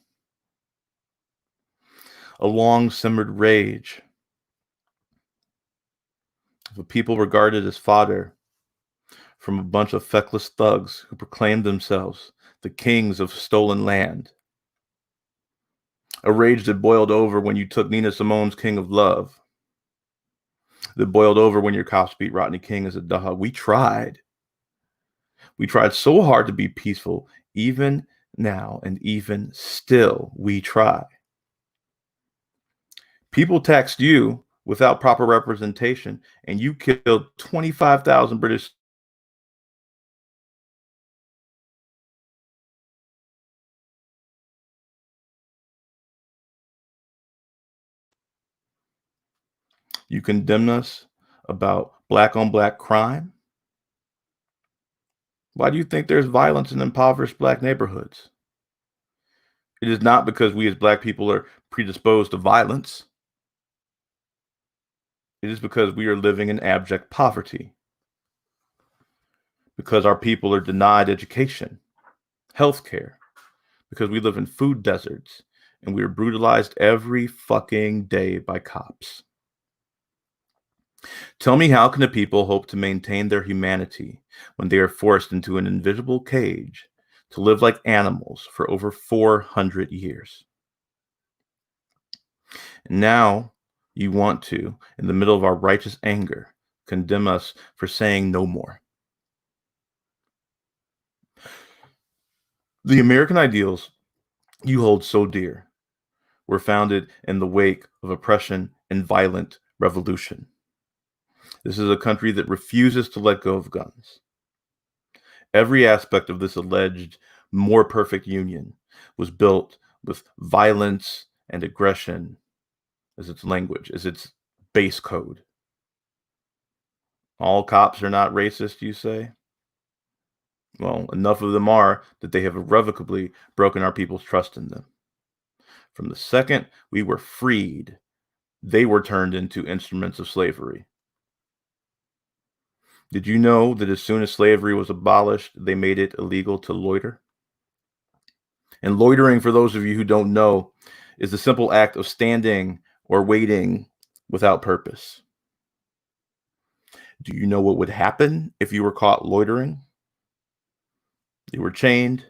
A long simmered rage of a people regarded as fodder from a bunch of feckless thugs who proclaimed themselves the kings of stolen land. A rage that boiled over when you took Nina Simone's King of Love. That boiled over when your cops beat Rodney King as a dog. We tried. We tried so hard to be peaceful, even now, and even still, we try. People taxed you without proper representation, and you killed 25,000 British. You condemn us about black on black crime. Why do you think there's violence in impoverished black neighborhoods? It is not because we as black people are predisposed to violence. It is because we are living in abject poverty. because our people are denied education, healthcare, because we live in food deserts and we are brutalized every fucking day by cops. Tell me, how can the people hope to maintain their humanity when they are forced into an invisible cage to live like animals for over 400 years? And now you want to, in the middle of our righteous anger, condemn us for saying no more. The American ideals you hold so dear were founded in the wake of oppression and violent revolution. This is a country that refuses to let go of guns. Every aspect of this alleged more perfect union was built with violence and aggression as its language, as its base code. All cops are not racist, you say? Well, enough of them are that they have irrevocably broken our people's trust in them. From the second we were freed, they were turned into instruments of slavery. Did you know that as soon as slavery was abolished, they made it illegal to loiter? And loitering, for those of you who don't know, is the simple act of standing or waiting without purpose. Do you know what would happen if you were caught loitering? You were chained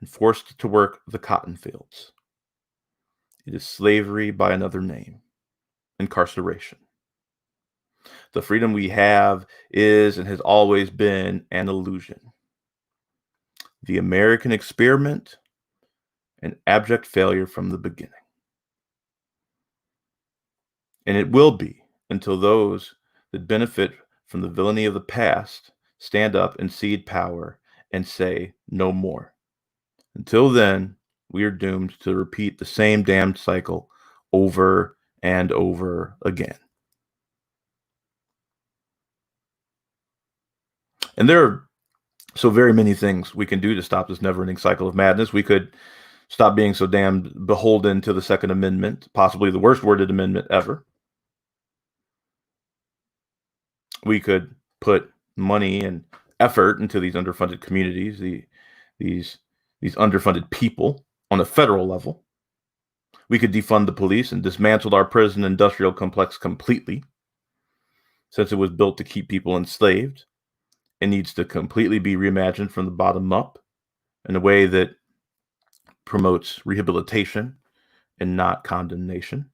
and forced to work the cotton fields. It is slavery by another name, incarceration. The freedom we have is and has always been an illusion. The American experiment, an abject failure from the beginning. And it will be until those that benefit from the villainy of the past stand up and cede power and say no more. Until then, we are doomed to repeat the same damned cycle over and over again. And there are so very many things we can do to stop this never-ending cycle of madness. We could stop being so damned beholden to the Second Amendment, possibly the worst worded amendment ever. We could put money and effort into these underfunded communities, these underfunded people on a federal level. We could defund the police and dismantle our prison industrial complex completely. Since it was built to keep people enslaved, it needs to completely be reimagined from the bottom up in a way that promotes rehabilitation and not condemnation.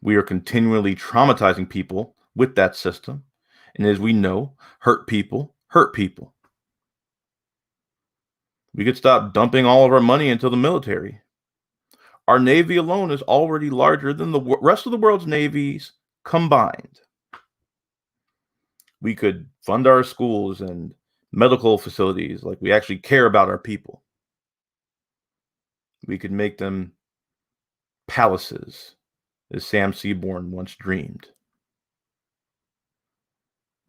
We are continually traumatizing people with that system. And as we know, hurt people hurt people. We could stop dumping all of our money into the military. Our Navy alone is already larger than the rest of the world's navies combined. We could fund our schools and medical facilities like we actually care about our people. We could make them palaces, as Sam Seaborn once dreamed.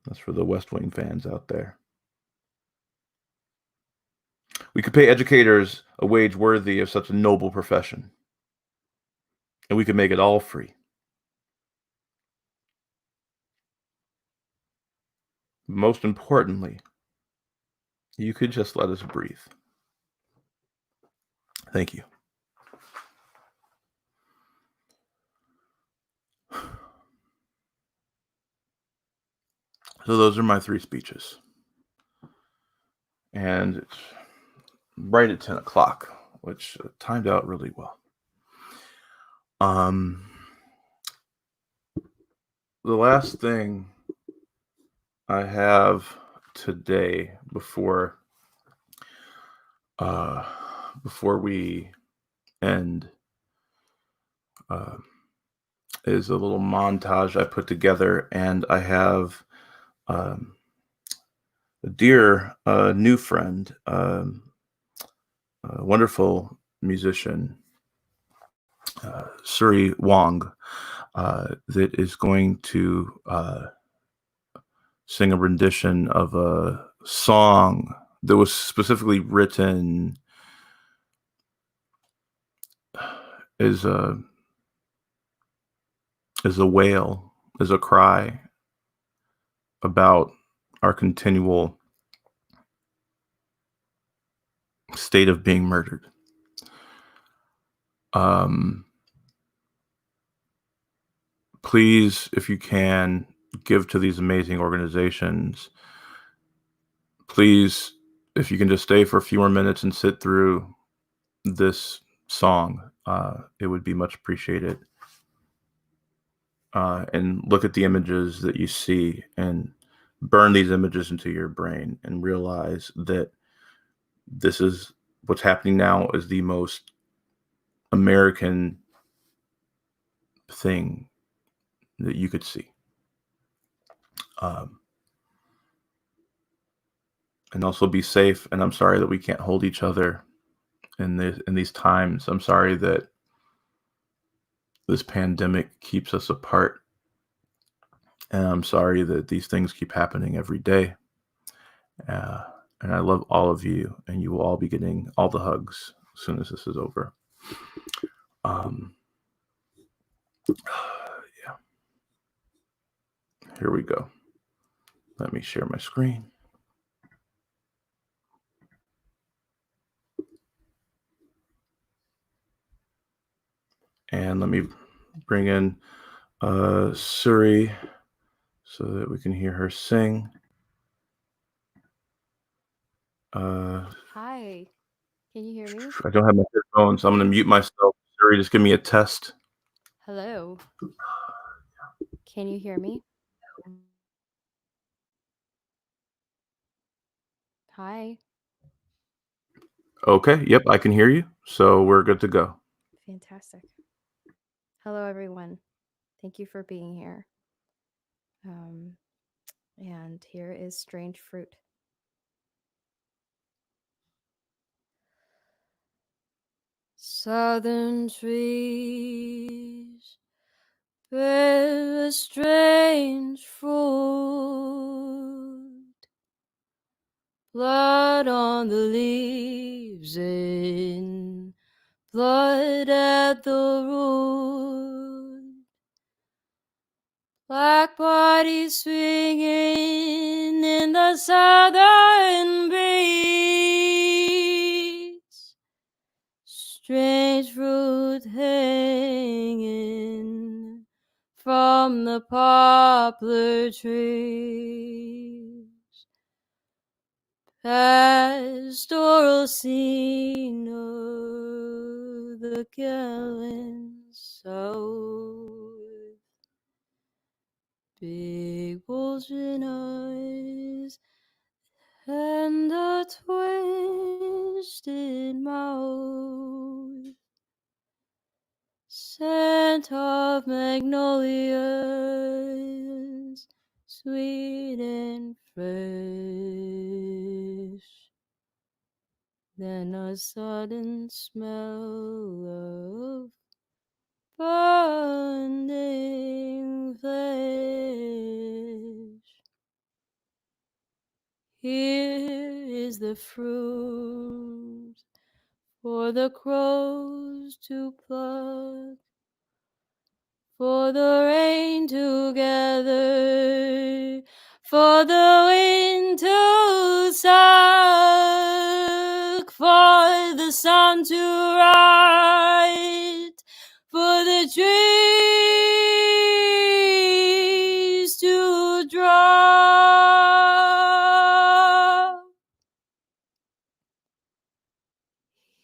That's for the West Wing fans out there. We could pay educators a wage worthy of such a noble profession. And we could make it all free. Most importantly, you could just let us breathe. Thank you. So those are my 3 speeches. And it's right at 10 o'clock, which timed out really well. The last thing I have today before we end is a little montage I put together, and I have a dear new friend, a wonderful musician, Suri Wong, that is going to sing a rendition of a song that was specifically written as a wail, as a cry about our continual state of being murdered. Please, if you can, give to these amazing organizations. Please, if you can just stay for a few more minutes and sit through this song, it would be much appreciated. And look at the images that you see and burn these images into your brain and realize that this is what's happening now is the most American thing that you could see. And also be safe. And I'm sorry that we can't hold each other in these times. I'm sorry that this pandemic keeps us apart. And I'm sorry that these things keep happening every day. And I love all of you, and you will all be getting all the hugs as soon as this is over. Yeah. Here we go. Let me share my screen. And let me bring in Suri so that we can hear her sing. Hi, can you hear me? I don't have my headphones, so I'm going to mute myself. Suri, just give me a test. Hello. Can you hear me? Hi. Okay, yep, I can hear you. So we're good to go. Fantastic. Hello, everyone. Thank you for being here. And here is Strange Fruit. Southern trees bear a strange fruit. Blood on the leaves and blood at the root. Black bodies swinging in the southern breeze. Strange fruit hanging from the poplar trees. Pastoral scene of the gallant south. Big bulging eyes and a twisted mouth. Scent of magnolias, sweet and fresh. Then a sudden smell of burning flesh. Here is the fruit for the crows to pluck, for the rain to gather, for the wind to suck, for the sun to rise, for the trees to drop.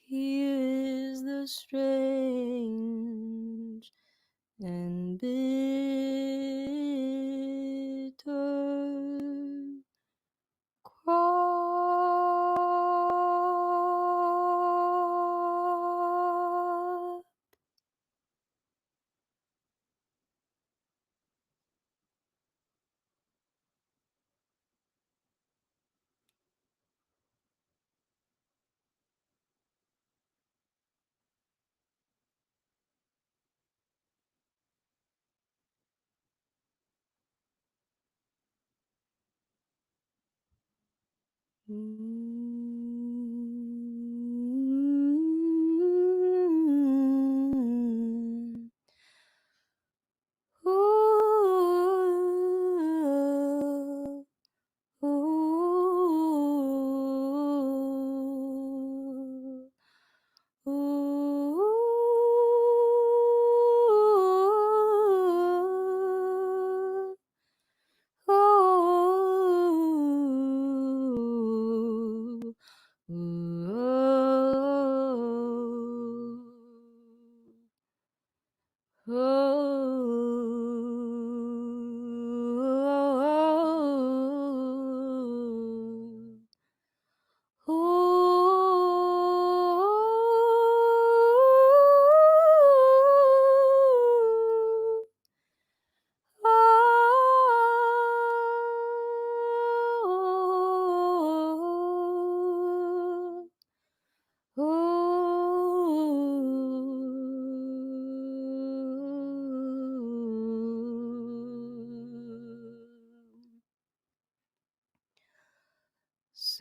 Here is the strange and bitter crop.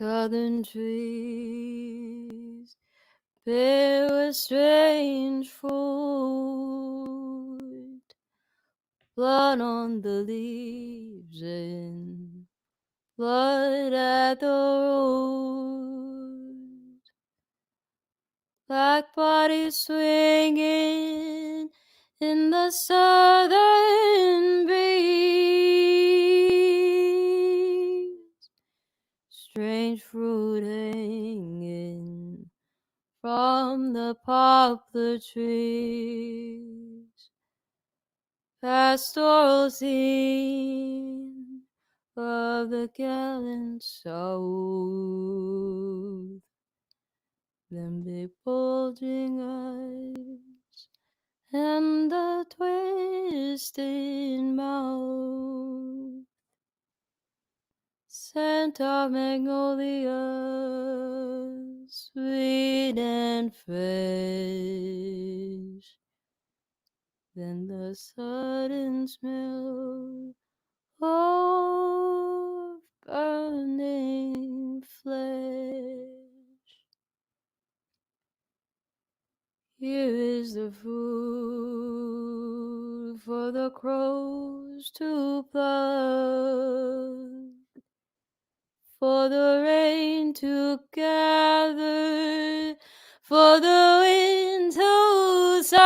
Southern trees bear a strange fruit, blood on the leaves and blood at the root. Black bodies swinging in the southern breeze, strange fruit hanging from the poplar trees, pastoral scene of the gallant South, them big bulging eyes and the twisted mouth, scent of magnolia, sweet and fresh, then the sudden smell of burning flesh. Here is the food for the crows to pluck, for the rain to gather, for the wind to suck,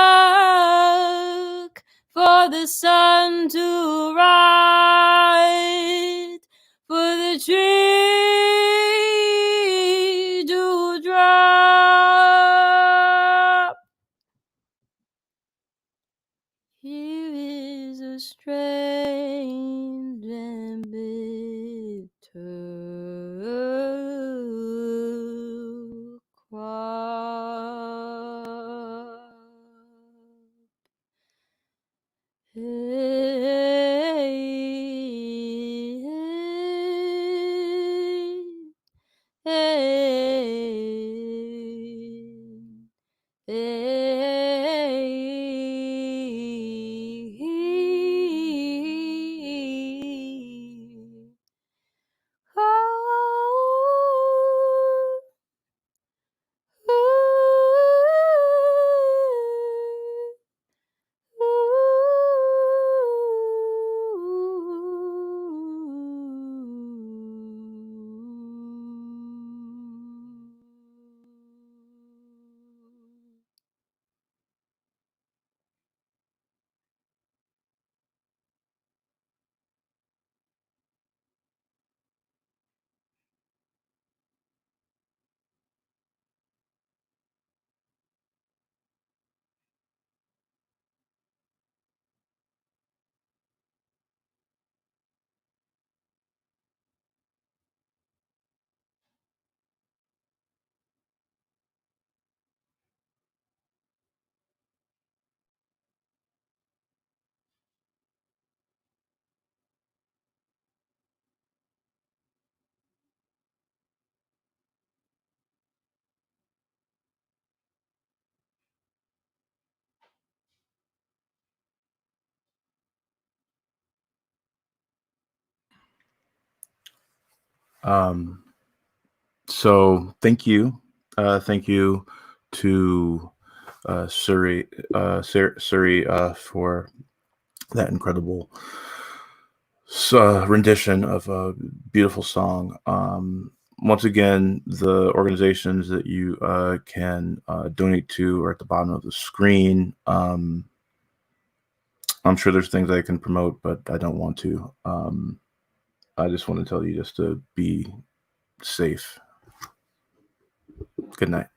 for the sun to rise, for the tree to drop. Here is a strange and bitter crop. So thank you. Thank you to Suri for that incredible rendition of a beautiful song. Once again, the organizations that you can donate to are at the bottom of the screen. I'm sure there's things I can promote, but I don't want to. I just want to tell you just to be safe. Good night.